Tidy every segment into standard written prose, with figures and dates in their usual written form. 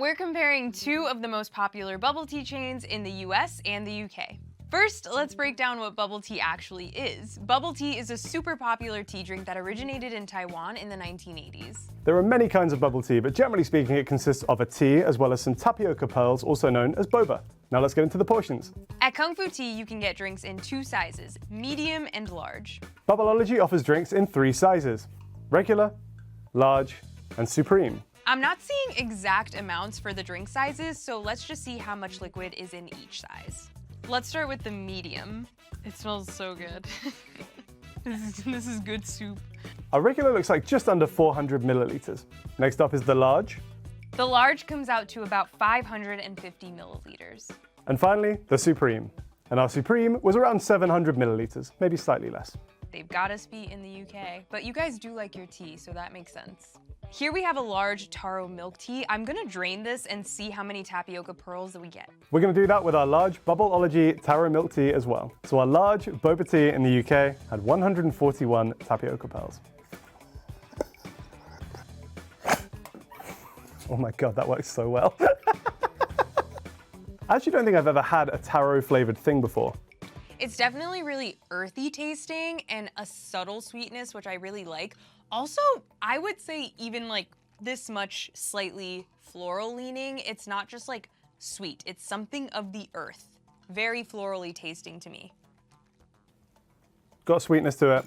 We're comparing two of the most popular bubble tea chains in the US and the UK. First, let's break down what bubble tea actually is. Bubble tea is a super popular tea drink that originated in Taiwan in the 1980s. There are many kinds of bubble tea, but generally speaking, it consists of a tea as well as some tapioca pearls, also known as boba. Now let's get into the portions. At Kung Fu Tea, you can get drinks in two sizes, medium and large. Bubbleology offers drinks in 3 sizes: regular, large, and supreme. I'm not seeing exact amounts for the drink sizes, so let's just see how much liquid is in each size. Let's start with the medium. It smells so good. This is good soup. Our regular looks like just under 400 milliliters. Next up is the large. The large comes out to about 550 milliliters. And finally, the supreme. And our supreme was around 700 milliliters, maybe slightly less. They've got us beat in the UK, but you guys do like your tea, so that makes sense. Here we have a large taro milk tea. I'm gonna drain this and see how many tapioca pearls that we get. We're going to do that with our large Bubbleology taro milk tea as well. So our large boba tea in the UK had 141 tapioca pearls. Oh my god, that works so well. I actually don't think I've ever had a taro flavored thing before. It's definitely really earthy tasting and a subtle sweetness, which I really like. Also, I would say even like this much slightly floral leaning, it's not just like sweet, it's something of the earth. Very florally tasting to me. Got sweetness to it,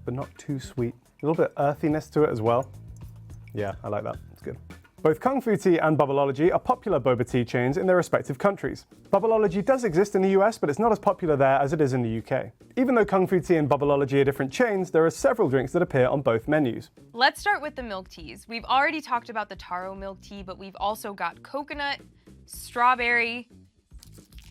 but not too sweet. A little bit earthiness to it as well. Yeah, I like that, it's good. Both Kung Fu Tea and Bubbleology are popular boba tea chains in their respective countries. Bubbleology does exist in the US, but it's not as popular there as it is in the UK. Even though Kung Fu Tea and Bubbleology are different chains, there are several drinks that appear on both menus. Let's start with the milk teas. We've already talked about the taro milk tea, but we've also got coconut, strawberry.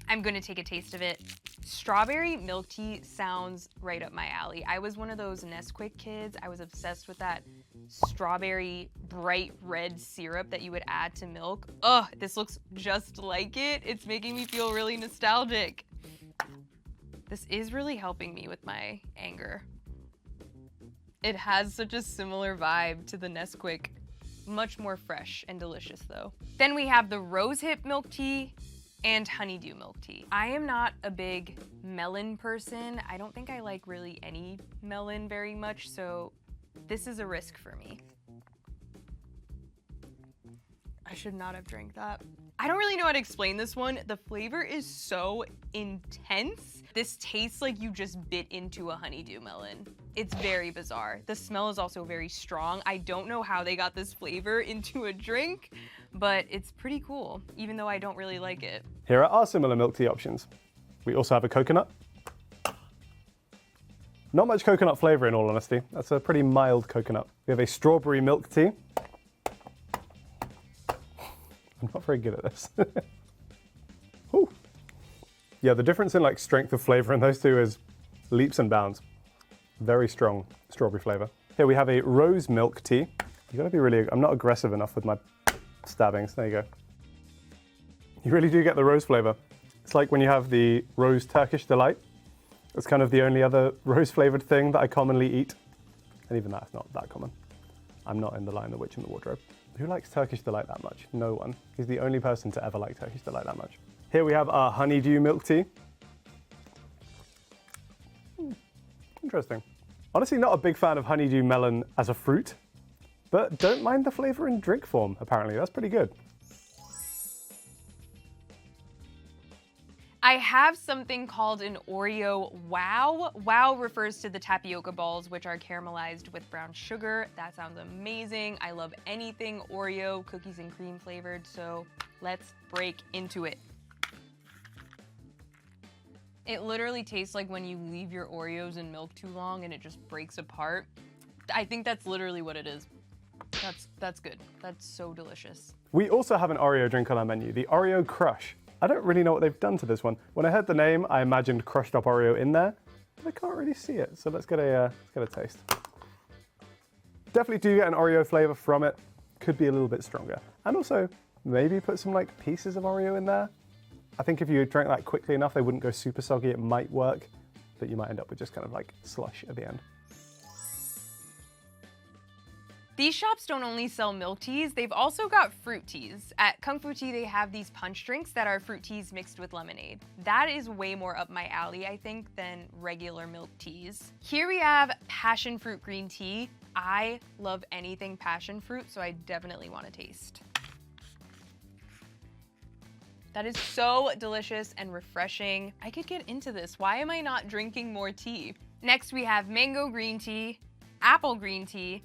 I'm gonna take a taste of it. Strawberry milk tea sounds right up my alley. I was one of those Nesquik kids. I was obsessed with that strawberry bright red syrup that you would add to milk. Ugh, this looks just like it. It's making me feel really nostalgic. This is really helping me with my anger. It has such a similar vibe to the Nesquik. Much more fresh and delicious though. Then we have the rosehip milk tea and honeydew milk tea. I am not a big melon person. I don't think I like really any melon very much, so this is a risk for me. I should not have drank that. I don't really know how to explain this one. The flavor is so intense. This tastes like you just bit into a honeydew melon. It's very bizarre. The smell is also very strong. I don't know how they got this flavor into a drink, but it's pretty cool, even though I don't really like it. Here are our similar milk tea options. We also have a coconut. Not much coconut flavor in all honesty. That's a pretty mild coconut. We have a strawberry milk tea. I'm not very good at this. Ooh. Yeah, the difference in like strength of flavor in those two is leaps and bounds. Very strong strawberry flavor. Here we have a rose milk tea. You gotta be really, I'm not aggressive enough with my stabbings. There you go. You really do get the rose flavor. It's like when you have the rose Turkish delight. It's kind of the only other rose flavored thing that I commonly eat. And even that's not that common. I'm not in the Lion, the Witch, and the Wardrobe. Who likes Turkish delight that much? No one. He's the only person to ever like Turkish delight that much. Here we have our honeydew milk tea. Interesting. Honestly, not a big fan of honeydew melon as a fruit, but don't mind the flavor in drink form, apparently. That's pretty good. I have something called an Oreo Wow. Wow refers to the tapioca balls, which are caramelized with brown sugar. That sounds amazing. I love anything Oreo, cookies and cream flavored, so let's break into it. It literally tastes like when you leave your Oreos in milk too long and it just breaks apart. I think that's literally what it is. That's good. That's so delicious. We also have an Oreo drink on our menu, the Oreo Crush. I don't really know what they've done to this one. When I heard the name, I imagined crushed up Oreo in there, but I can't really see it. So let's get a taste. Definitely do get an Oreo flavor from it. Could be a little bit stronger. And also maybe put some like pieces of Oreo in there. I think if you drank that quickly enough, they wouldn't go super soggy. It might work, but you might end up with just kind of like slush at the end. These shops don't only sell milk teas, they've also got fruit teas. At Kung Fu Tea, they have these punch drinks that are fruit teas mixed with lemonade. That is way more up my alley, I think, than regular milk teas. Here we have passion fruit green tea. I love anything passion fruit, so I definitely want to taste. That is so delicious and refreshing. I could get into this. Why am I not drinking more tea? Next, we have mango green tea, apple green tea,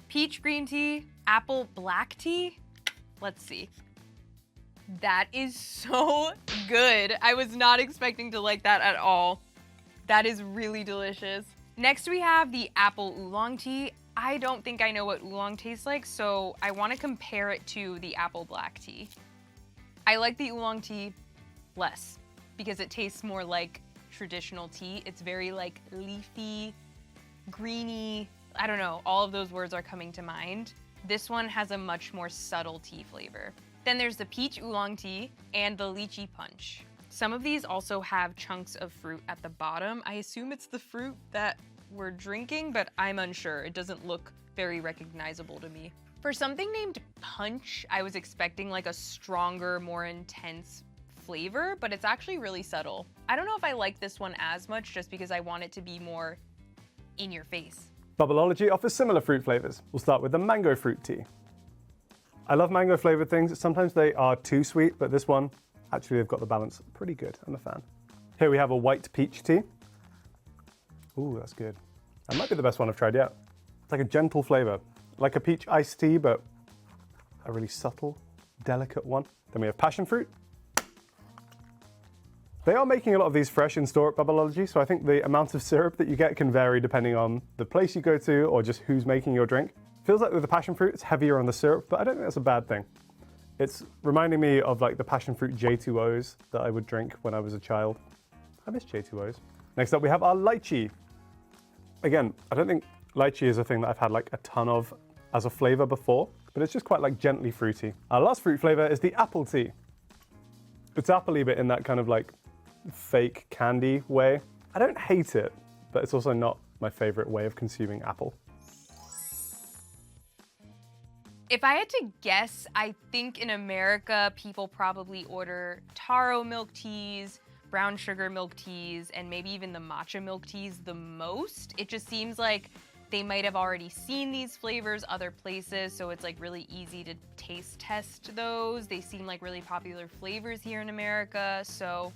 peach green tea, apple black tea. Let's see. That is so good. I was not expecting to like that at all. That is really delicious. Next, we have the apple oolong tea. I don't think I know what oolong tastes like, so I want to compare it to the apple black tea. I like the oolong tea less because it tastes more like traditional tea. It's very like leafy, greeny. I don't know, all of those words are coming to mind. This one has a much more subtle tea flavor. Then there's the peach oolong tea and the lychee punch. Some of these also have chunks of fruit at the bottom. I assume it's the fruit that we're drinking, but I'm unsure. It doesn't look very recognizable to me. For something named punch, I was expecting like a stronger, more intense flavor, but it's actually really subtle. I don't know if I like this one as much just because I want it to be more in your face. Bubbleology offers similar fruit flavors. We'll start with the mango fruit tea. I love mango flavored things. Sometimes they are too sweet, but this one, actually they've got the balance pretty good. I'm a fan. Here we have a white peach tea. Ooh, that's good. That might be the best one I've tried yet. It's like a gentle flavor, like a peach iced tea, but a really subtle, delicate one. Then we have passion fruit. They are making a lot of these fresh in store at Bubbleology, so I think the amount of syrup that you get can vary depending on the place you go to or just who's making your drink. Feels like with the passion fruit, it's heavier on the syrup, but I don't think that's a bad thing. It's reminding me of like the passion fruit J2Os that I would drink when I was a child. I miss J2Os. Next up, we have our lychee. Again, I don't think lychee is a thing that I've had like a ton of as a flavor before, but it's just quite like gently fruity. Our last fruit flavor is the apple tea. It's appley, but in that kind of like fake candy way. I don't hate it, but it's also not my favorite way of consuming apple. If I had to guess, I think in America, people probably order taro milk teas, brown sugar milk teas, and maybe even the matcha milk teas the most. It just seems like they might have already seen these flavors other places, so it's like really easy to taste test those. They seem like really popular flavors here in America, so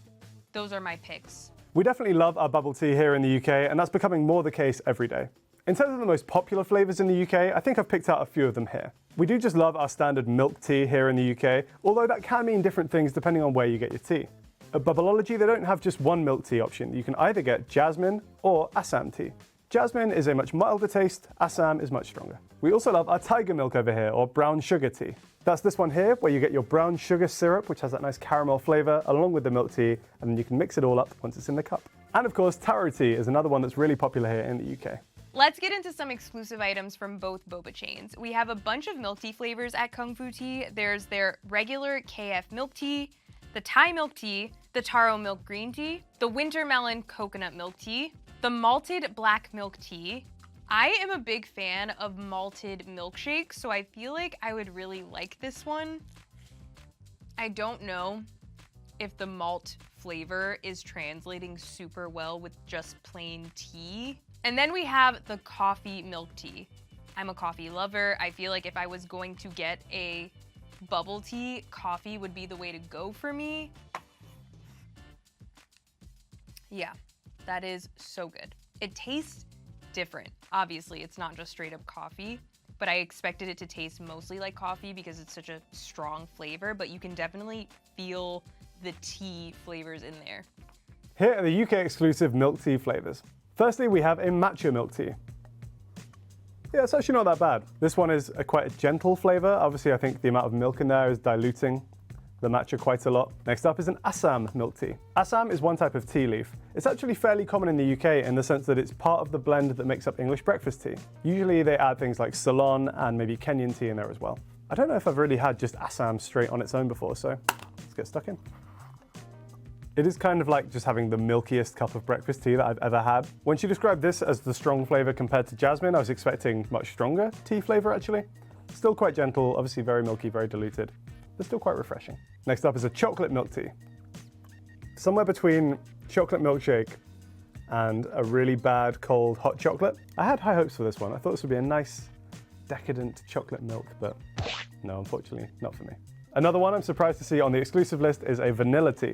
those are my picks. We definitely love our bubble tea here in the UK, and that's becoming more the case every day. In terms of the most popular flavors in the UK, I think I've picked out a few of them here. We do just love our standard milk tea here in the UK, although that can mean different things depending on where you get your tea. At Bubbleology, they don't have just one milk tea option. You can either get jasmine or Assam tea. Jasmine is a much milder taste, Assam is much stronger. We also love our tiger milk over here, or brown sugar tea. That's this one here, where you get your brown sugar syrup, which has that nice caramel flavor, along with the milk tea, and then you can mix it all up once it's in the cup. And of course, taro tea is another one that's really popular here in the UK. Let's get into some exclusive items from both boba chains. We have a bunch of milk tea flavors at Kung Fu Tea. There's their regular KF milk tea, the Thai milk tea, the taro milk green tea, the winter melon coconut milk tea, the malted black milk tea. I am a big fan of malted milkshakes, so I feel like I would really like this one. I don't know if the malt flavor is translating super well with just plain tea. And then we have the coffee milk tea. I'm a coffee lover. I feel like if I was going to get a bubble tea, coffee would be the way to go for me. Yeah, that is so good. It tastes different. Obviously, it's not just straight up coffee, but I expected it to taste mostly like coffee because it's such a strong flavor, but you can definitely feel the tea flavors in there. Here are the UK exclusive milk tea flavors. Firstly, we have a matcha milk tea. Yeah, it's actually not that bad. This one is quite a gentle flavor. Obviously, I think the amount of milk in there is diluting the matcha quite a lot. Next up is an Assam milk tea. Assam is one type of tea leaf. It's actually fairly common in the UK in the sense that it's part of the blend that makes up English breakfast tea. Usually they add things like Ceylon and maybe Kenyan tea in there as well. I don't know if I've really had just Assam straight on its own before, so let's get stuck in. It is kind of like just having the milkiest cup of breakfast tea that I've ever had. When she described this as the strong flavor compared to jasmine, I was expecting much stronger tea flavor actually. Still quite gentle, obviously very milky, very diluted, but still quite refreshing. Next up is a chocolate milk tea. Somewhere between chocolate milkshake and a really bad cold hot chocolate. I had high hopes for this one. I thought this would be a nice decadent chocolate milk, but no, unfortunately, not for me. Another one I'm surprised to see on the exclusive list is a vanilla tea.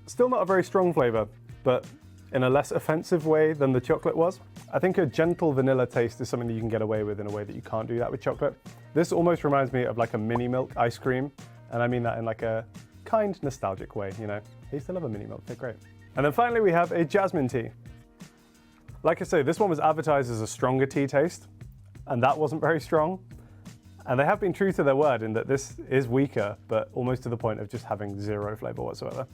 Still not a very strong flavor, but in a less offensive way than the chocolate was. I think a gentle vanilla taste is something that you can get away with in a way that you can't do that with chocolate. This almost reminds me of like a mini milk ice cream, and I mean that in like a kind, nostalgic way, you know. I used to love a mini milk, they're great. And then finally we have a jasmine tea. Like I say, this one was advertised as a stronger tea taste, and that wasn't very strong. And they have been true to their word in that this is weaker, but almost to the point of just having zero flavor whatsoever.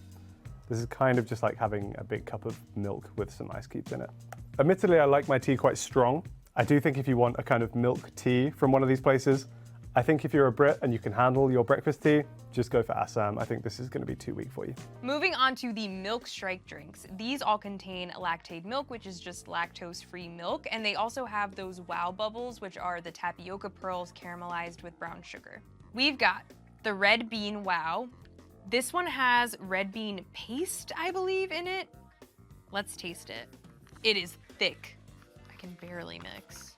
This is kind of just like having a big cup of milk with some ice cubes in it. Admittedly, I like my tea quite strong. I do think if you want a kind of milk tea from one of these places, I think if you're a Brit and you can handle your breakfast tea, just go for Assam. I think this is going to be too weak for you. Moving on to the milk strike drinks. These all contain lactate milk, which is just lactose-free milk, and they also have those wow bubbles, which are the tapioca pearls caramelized with brown sugar. We've got the red bean wow. This one has red bean paste, I believe, in it. Let's taste it. It is thick. I can barely mix.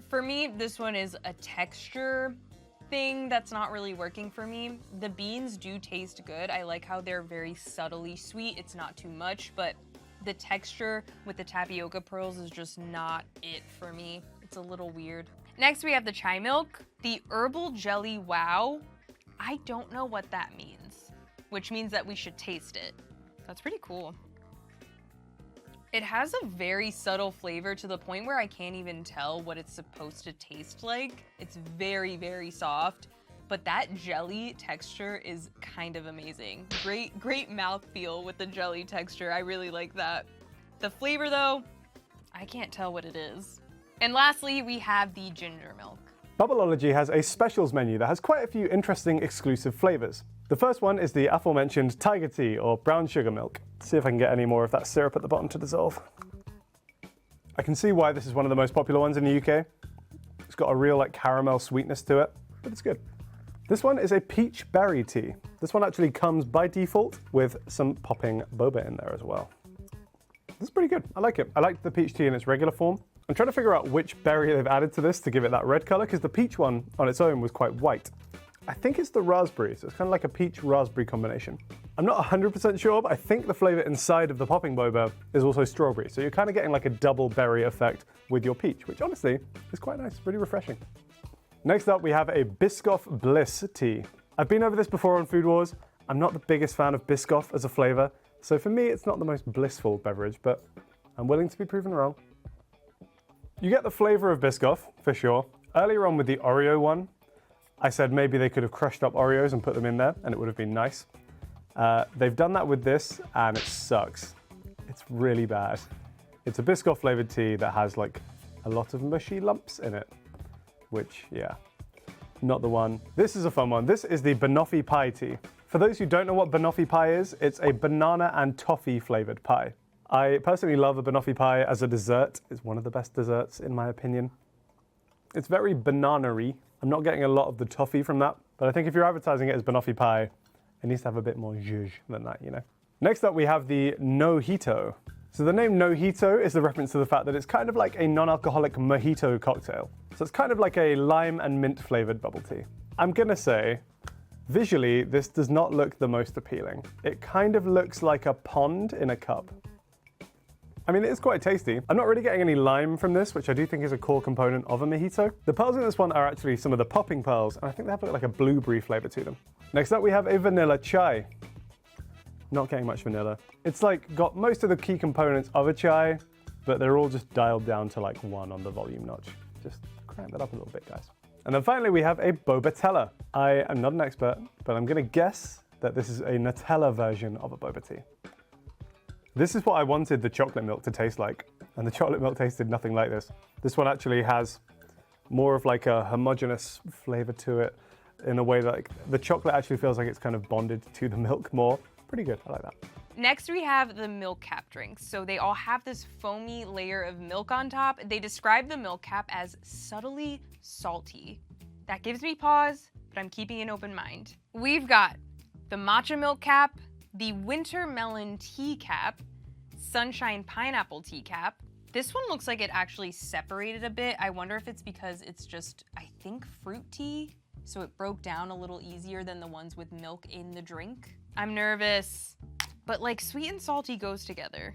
For me, this one is a texture thing that's not really working for me. The beans do taste good. I like how they're very subtly sweet. It's not too much, but the texture with the tapioca pearls is just not it for me. It's a little weird. Next, we have the chai milk. The herbal jelly wow. I don't know what that means, which means that we should taste it. That's pretty cool. It has a very subtle flavor to the point where I can't even tell what it's supposed to taste like. It's very, very soft, but that jelly texture is kind of amazing. Great mouthfeel with the jelly texture. I really like that. The flavor though, I can't tell what it is. And lastly, we have the ginger milk. Bubbleology has a specials menu that has quite a few interesting exclusive flavors. The first one is the aforementioned tiger tea or brown sugar milk. Let's see if I can get any more of that syrup at the bottom to dissolve. I can see why this is one of the most popular ones in the UK. It's got a real like caramel sweetness to it, but it's good. This one is a peach berry tea. This one actually comes by default with some popping boba in there as well. This is pretty good. I like it. I like the peach tea in its regular form. I'm trying to figure out which berry they've added to this to give it that red color, because the peach one on its own was quite white. I think it's the raspberry, so it's kind of like a peach raspberry combination. I'm not 100% sure, but I think the flavor inside of the popping boba is also strawberry. So you're kind of getting like a double berry effect with your peach, which honestly is quite nice, really refreshing. Next up, we have a Biscoff Bliss tea. I've been over this before on Food Wars. I'm not the biggest fan of Biscoff as a flavor, so for me, it's not the most blissful beverage, but I'm willing to be proven wrong. You get the flavor of Biscoff, for sure. Earlier on with the Oreo one, I said maybe they could have crushed up Oreos and put them in there, and it would have been nice. They've done that with this, and it sucks. It's really bad. It's a Biscoff flavored tea that has like a lot of mushy lumps in it, which, yeah, not the one. This is a fun one. This is the banoffee pie tea. For those who don't know what banoffee pie is, it's a banana and toffee flavored pie. I personally love a banoffee pie as a dessert. It's one of the best desserts in my opinion. It's very banana-y. I'm not getting a lot of the toffee from that, but I think if you're advertising it as banoffee pie, it needs to have a bit more zhuzh than that, you know. Next up, we have the Nojito. So the name Nojito is the reference to the fact that it's kind of like a non-alcoholic mojito cocktail. So it's kind of like a lime and mint flavored bubble tea. I'm gonna say, visually, this does not look the most appealing. It kind of looks like a pond in a cup. I mean, it is quite tasty. I'm not really getting any lime from this, which I do think is a core component of a mojito. The pearls in this one are actually some of the popping pearls, and I think they have like a blueberry flavor to them. Next up, we have a vanilla chai. Not getting much vanilla. It's like got most of the key components of a chai, but they're all just dialed down to like 1 on the volume notch. Just crank that up a little bit, guys. And then finally, we have a Bobatella. I am not an expert, but I'm gonna guess that this is a Nutella version of a boba tea. This is what I wanted the chocolate milk to taste like, and the chocolate milk tasted nothing like this. This one actually has more of like a homogeneous flavor to it, in a way that like, the chocolate actually feels like it's kind of bonded to the milk more. Pretty good, I like that. Next, we have the milk cap drinks. So they all have this foamy layer of milk on top. They describe the milk cap as subtly salty. That gives me pause, but I'm keeping an open mind. We've got the matcha milk cap, the winter melon tea cap, sunshine pineapple tea cap. This one looks like it actually separated a bit. I wonder if it's because it's just, I think, fruit tea, so it broke down a little easier than the ones with milk in the drink. I'm nervous, but like sweet and salty goes together.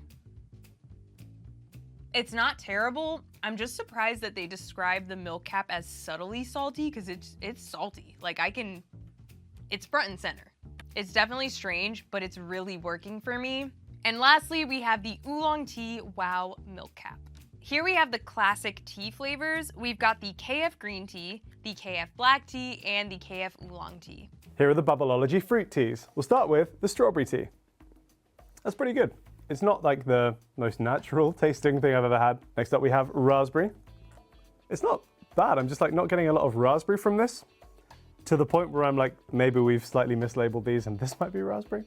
It's not terrible. I'm just surprised that they describe the milk cap as subtly salty because it's salty. Like it's front and center. It's definitely strange, but it's really working for me. And lastly, we have the oolong tea wow milk cap. Here we have the classic tea flavors. We've got the KF green tea, the KF black tea, and the KF oolong tea. Here are the Bubbleology fruit teas. We'll start with the strawberry tea. That's pretty good. It's not like the most natural tasting thing I've ever had. Next up we have raspberry. It's not bad, I'm just like not getting a lot of raspberry from this, to the point where I'm like, maybe we've slightly mislabeled these and this might be raspberry.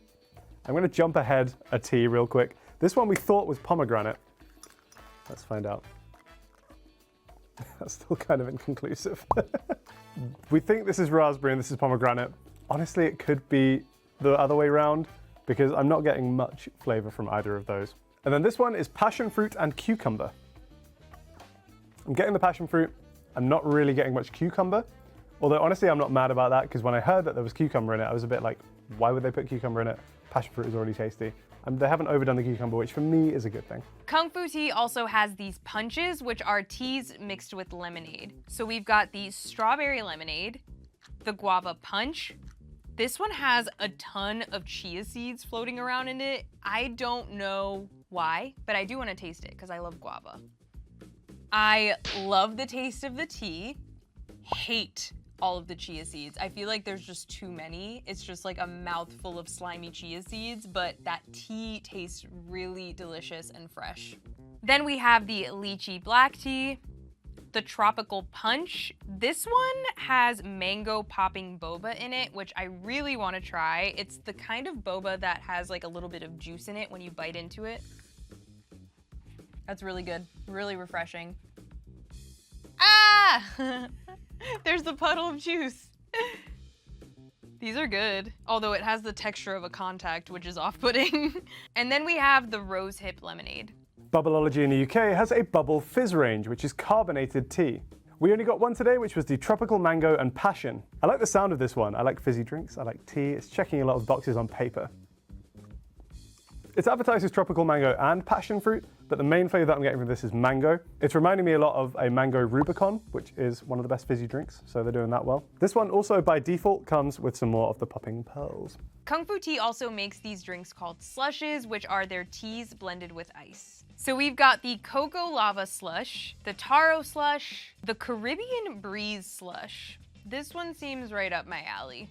I'm gonna jump ahead a tea real quick. This one we thought was pomegranate. Let's find out. That's still kind of inconclusive. We think this is raspberry and this is pomegranate. Honestly, it could be the other way around because I'm not getting much flavor from either of those. And then this one is passion fruit and cucumber. I'm getting the passion fruit. I'm not really getting much cucumber. Although honestly, I'm not mad about that because when I heard that there was cucumber in it, I was a bit like, why would they put cucumber in it? Passion fruit is already tasty. They haven't overdone the cucumber, which for me is a good thing. Kung Fu tea also has these punches, which are teas mixed with lemonade. So we've got the strawberry lemonade, the guava punch. This one has a ton of chia seeds floating around in it. I don't know why, but I do want to taste it because I love guava. I love the taste of the tea. Hate all of the chia seeds. I feel like there's just too many. It's just like a mouthful of slimy chia seeds, but that tea tastes really delicious and fresh. Then we have the lychee black tea, the tropical punch. This one has mango popping boba in it, which I really want to try. It's the kind of boba that has like a little bit of juice in it when you bite into it. That's really good, really refreshing. Ah! There's the puddle of juice. These are good, although it has the texture of a contact, which is off-putting. And then we have the rose hip lemonade. Bubbleology in the UK has a bubble fizz range, which is carbonated tea. We only got one today, which was the tropical mango and passion. I like the sound of this one. I like fizzy drinks, I like tea. It's checking a lot of boxes on paper. It's advertised as tropical mango and passion fruit, but the main flavor that I'm getting from this is mango. It's reminding me a lot of a mango Rubicon, which is one of the best fizzy drinks, so they're doing that well. This one also by default comes with some more of the popping pearls. Kung Fu tea also makes these drinks called slushes, which are their teas blended with ice. So we've got the cocoa lava slush, the taro slush, the Caribbean breeze slush. This one seems right up my alley.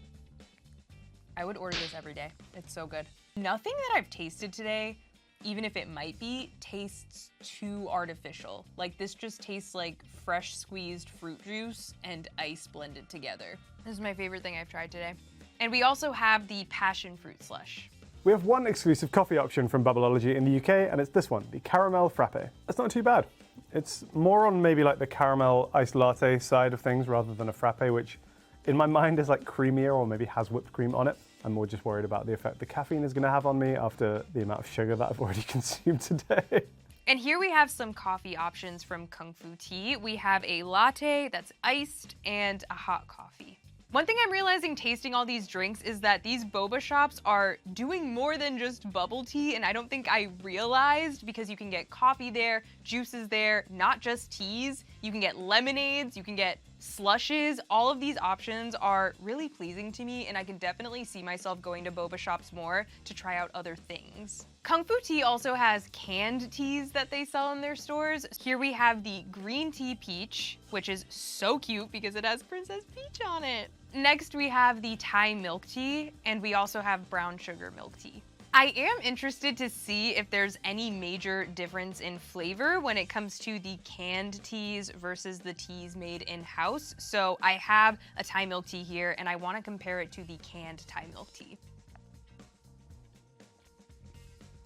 I would order this every day. It's so good. Nothing that I've tasted today, even if it might be, tastes too artificial. Like this just tastes like fresh squeezed fruit juice and ice blended together. This is my favorite thing I've tried today. And we also have the passion fruit slush. We have one exclusive coffee option from Bubbleology in the UK, and it's this one, the caramel frappe. That's not too bad. It's more on maybe like the caramel iced latte side of things rather than a frappe, which in my mind is like creamier or maybe has whipped cream on it. I'm more just worried about the effect the caffeine is going to have on me after the amount of sugar that I've already consumed today. And here we have some coffee options from Kung Fu tea. We have a latte that's iced and a hot coffee. One thing I'm realizing tasting all these drinks is that these boba shops are doing more than just bubble tea, and I don't think I realized because you can get coffee there, juices there, not just teas. You can get lemonades, you can get slushes. All of these options are really pleasing to me, and I can definitely see myself going to boba shops more to try out other things. Kung Fu tea also has canned teas that they sell in their stores. Here we have the green tea peach, which is so cute because it has Princess Peach on it. Next we have the Thai milk tea, and we also have brown sugar milk tea. I am interested to see if there's any major difference in flavor when it comes to the canned teas versus the teas made in-house. So I have a Thai milk tea here, and I want to compare it to the canned Thai milk tea.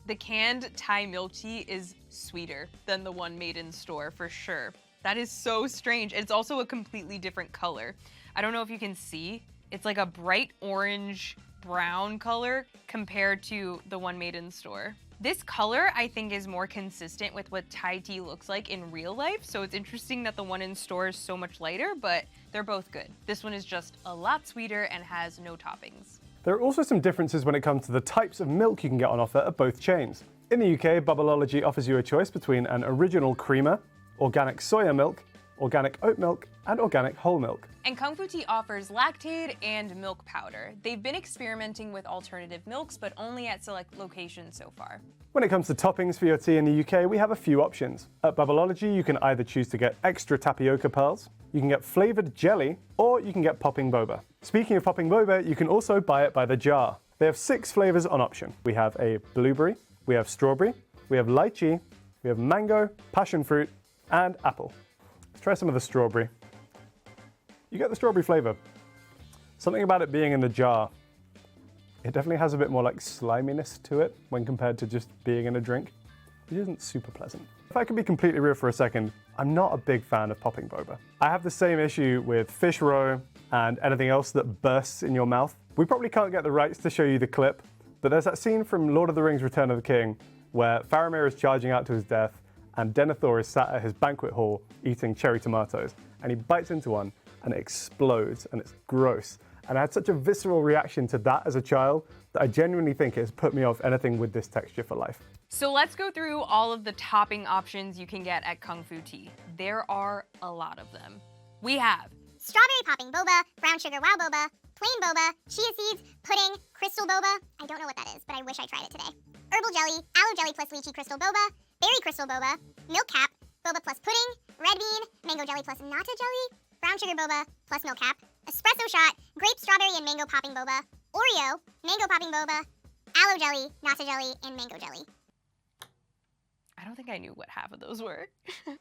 The canned Thai milk tea is sweeter than the one made in store, for sure. That is so strange. It's also a completely different color. I don't know if you can see. It's like a bright orange brown color compared to the one made in store. This color, I think, is more consistent with what Thai tea looks like in real life, so it's interesting that the one in store is so much lighter, but they're both good. This one is just a lot sweeter and has no toppings. There are also some differences when it comes to the types of milk you can get on offer at both chains. In the UK, Bubbleology offers you a choice between an original creamer, organic soya milk, organic oat milk, and organic whole milk. And Kung Fu Tea offers lactate and milk powder. They've been experimenting with alternative milks, but only at select locations so far. When it comes to toppings for your tea in the UK, we have a few options. At Bubbleology, you can either choose to get extra tapioca pearls, you can get flavoured jelly, or you can get popping boba. Speaking of popping boba, you can also buy it by the jar. They have 6 flavours on option. We have a blueberry, we have strawberry, we have lychee, we have mango, passion fruit, and apple. Let's try some of the strawberry. You get the strawberry flavour. Something about it being in the jar. It definitely has a bit more like sliminess to it when compared to just being in a drink, which isn't super pleasant. If I can be completely real for a second, I'm not a big fan of popping boba. I have the same issue with fish roe and anything else that bursts in your mouth. We probably can't get the rights to show you the clip, but there's that scene from Lord of the Rings: Return of the King where Faramir is charging out to his death and Denethor is sat at his banquet hall eating cherry tomatoes, and he bites into one and it explodes, and it's gross. And I had such a visceral reaction to that as a child that I genuinely think it has put me off anything with this texture for life. So let's go through all of the topping options you can get at Kung Fu Tea. There are a lot of them. We have strawberry popping boba, brown sugar wow boba, plain boba, chia seeds, pudding, crystal boba. I don't know what that is, but I wish I tried it today. Herbal jelly, aloe jelly plus lychee crystal boba, berry crystal boba, milk cap, boba plus pudding, red bean, mango jelly plus nata jelly, brown sugar boba plus milk cap, espresso shot, grape, strawberry, and mango popping boba, Oreo, mango popping boba, aloe jelly, nata jelly, and mango jelly. I don't think I knew what half of those were.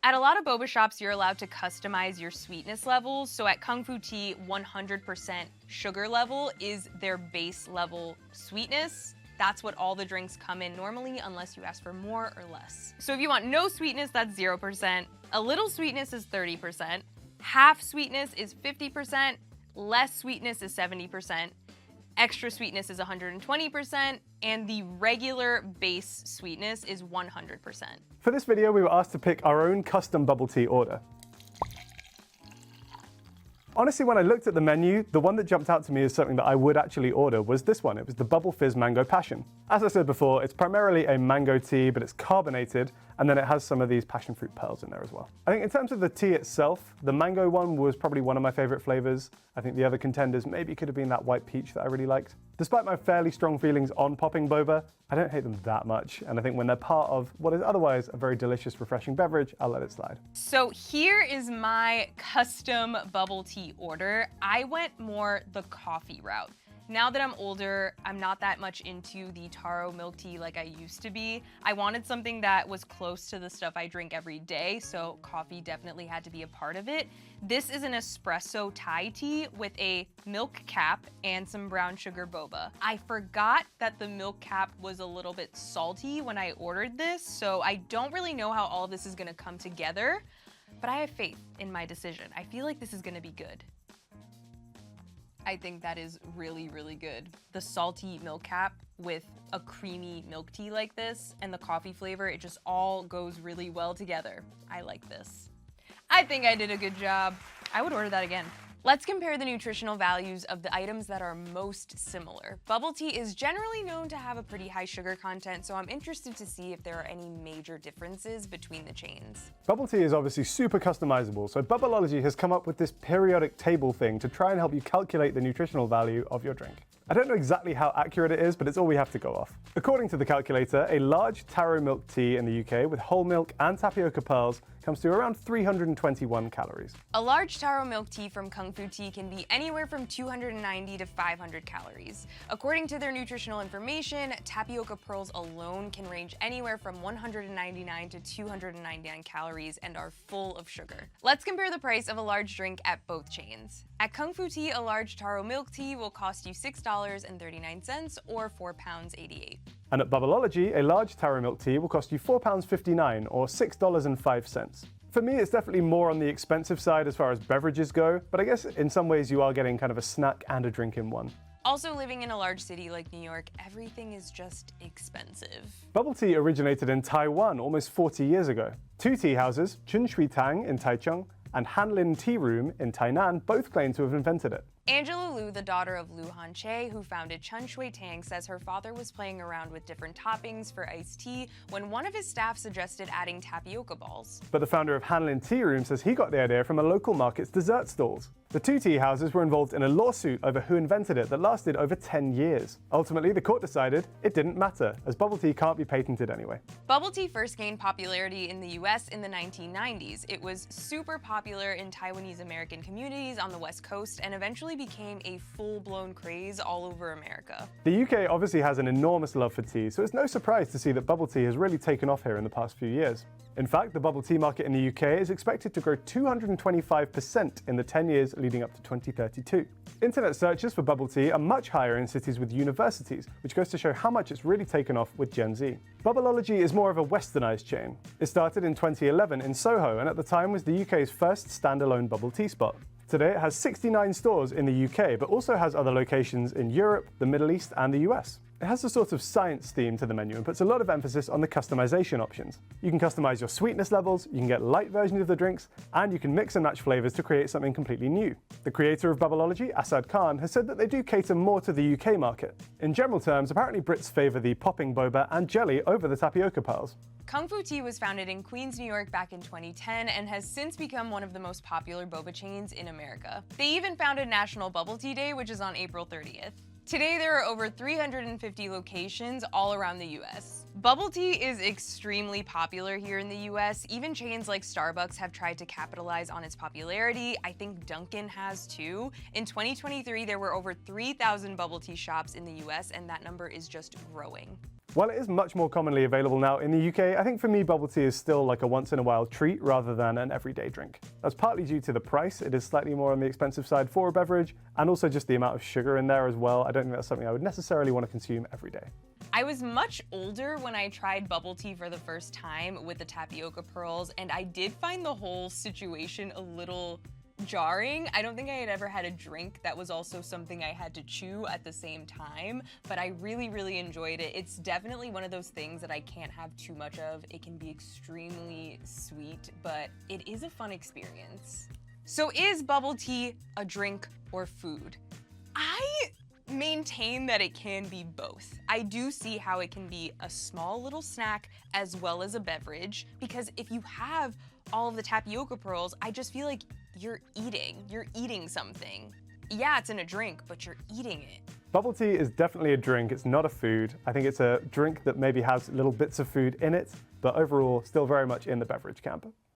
At a lot of boba shops, you're allowed to customize your sweetness levels. So at Kung Fu Tea, 100% sugar level is their base level sweetness. That's what all the drinks come in normally, unless you ask for more or less. So if you want no sweetness, that's 0%. A little sweetness is 30%. Half sweetness is 50%. Less sweetness is 70%. Extra sweetness is 120%, and the regular base sweetness is 100%. For this video, we were asked to pick our own custom bubble tea order. Honestly, when I looked at the menu, the one that jumped out to me as something that I would actually order was this one. It was the Bubble Fizz Mango Passion. As I said before, it's primarily a mango tea, but it's carbonated, and then it has some of these passion fruit pearls in there as well. I think in terms of the tea itself, the mango one was probably one of my favorite flavors. I think the other contenders maybe could have been that white peach that I really liked. Despite my fairly strong feelings on popping boba, I don't hate them that much, and I think when they're part of what is otherwise a very delicious, refreshing beverage, I'll let it slide. So here is my custom bubble tea order. I went more the coffee route. Now that I'm older, I'm not that much into the taro milk tea like I used to be. I wanted something that was close to the stuff I drink every day, so coffee definitely had to be a part of it. This is an espresso Thai tea with a milk cap and some brown sugar boba. I forgot that the milk cap was a little bit salty when I ordered this, so I don't really know how all of this is gonna come together, but I have faith in my decision. I feel like this is gonna be good. I think that is really, really good. The salty milk cap with a creamy milk tea like this and the coffee flavor, it just all goes really well together. I like this. I think I did a good job. I would order that again. Let's compare the nutritional values of the items that are most similar. Bubble tea is generally known to have a pretty high sugar content, so I'm interested to see if there are any major differences between the chains. Bubble tea is obviously super customizable, so Bubbleology has come up with this periodic table thing to try and help you calculate the nutritional value of your drink. I don't know exactly how accurate it is, but it's all we have to go off. According to the calculator, a large taro milk tea in the UK with whole milk and tapioca pearls comes to around 321 calories. A large taro milk tea from Kung Fu Tea can be anywhere from 290 to 500 calories. According to their nutritional information, tapioca pearls alone can range anywhere from 199 to 299 calories and are full of sugar. Let's compare the price of a large drink at both chains. At Kung Fu Tea, a large taro milk tea will cost you $6.39 or £4.88. And at Bubblology, a large taro milk tea will cost you £4.59 or $6.05. For me, it's definitely more on the expensive side as far as beverages go, but I guess in some ways you are getting kind of a snack and a drink in one. Also, living in a large city like New York, everything is just expensive. Bubble tea originated in Taiwan almost 40 years ago. Two tea houses, Chun Shui Tang in Taichung and Hanlin Tea Room in Tainan, both claim to have invented it. Angela Liu, the daughter of Liu Hanche, who founded Chun Shui Tang, says her father was playing around with different toppings for iced tea when one of his staff suggested adding tapioca balls. But the founder of Hanlin Tea Room says he got the idea from a local market's dessert stalls. The two tea houses were involved in a lawsuit over who invented it that lasted over 10 years. Ultimately, the court decided it didn't matter, as bubble tea can't be patented anyway. Bubble tea first gained popularity in the US in the 1990s. It was super popular in Taiwanese American communities on the West Coast and eventually became a full-blown craze all over America. The UK obviously has an enormous love for tea, so it's no surprise to see that bubble tea has really taken off here in the past few years. In fact, the bubble tea market in the UK is expected to grow 225% in the 10 years leading up to 2032. Internet searches for bubble tea are much higher in cities with universities, which goes to show how much it's really taken off with Gen Z. Bubblology is more of a westernized chain. It started in 2011 in Soho and at the time was the UK's first standalone bubble tea spot. Today it has 69 stores in the UK, but also has other locations in Europe, the Middle East and the US. It has a sort of science theme to the menu and puts a lot of emphasis on the customization options. You can customize your sweetness levels, you can get light versions of the drinks, and you can mix and match flavors to create something completely new. The creator of Bubblology, Asad Khan, has said that they do cater more to the UK market. In general terms, apparently Brits favor the popping boba and jelly over the tapioca pearls. Kung Fu Tea was founded in Queens, New York back in 2010 and has since become one of the most popular boba chains in America. They even founded National Bubble Tea Day, which is on April 30th. Today, there are over 350 locations all around the US. Bubble tea is extremely popular here in the US. Even chains like Starbucks have tried to capitalize on its popularity. I think Dunkin' has too. In 2023, there were over 3,000 bubble tea shops in the US, and that number is just growing. While it is much more commonly available now in the UK, I think for me bubble tea is still like a once-in-a-while treat rather than an everyday drink. That's partly due to the price. It is slightly more on the expensive side for a beverage, and also just the amount of sugar in there as well. I don't think that's something I would necessarily want to consume every day. I was much older when I tried bubble tea for the first time with the tapioca pearls, and I did find the whole situation a little jarring. I don't think I had ever had a drink that was also something I had to chew at the same time, but I really enjoyed it. It's definitely one of those things that I can't have too much of. It can be extremely sweet, but it is a fun experience. So is bubble tea a drink or food? I maintain that it can be both. I do see how it can be a small little snack as well as a beverage, because if you have all of the tapioca pearls, I just feel like you're eating something. Yeah, it's in a drink, but you're eating it. Bubble tea is definitely a drink, it's not a food. I think it's a drink that maybe has little bits of food in it, but overall still very much in the beverage camp.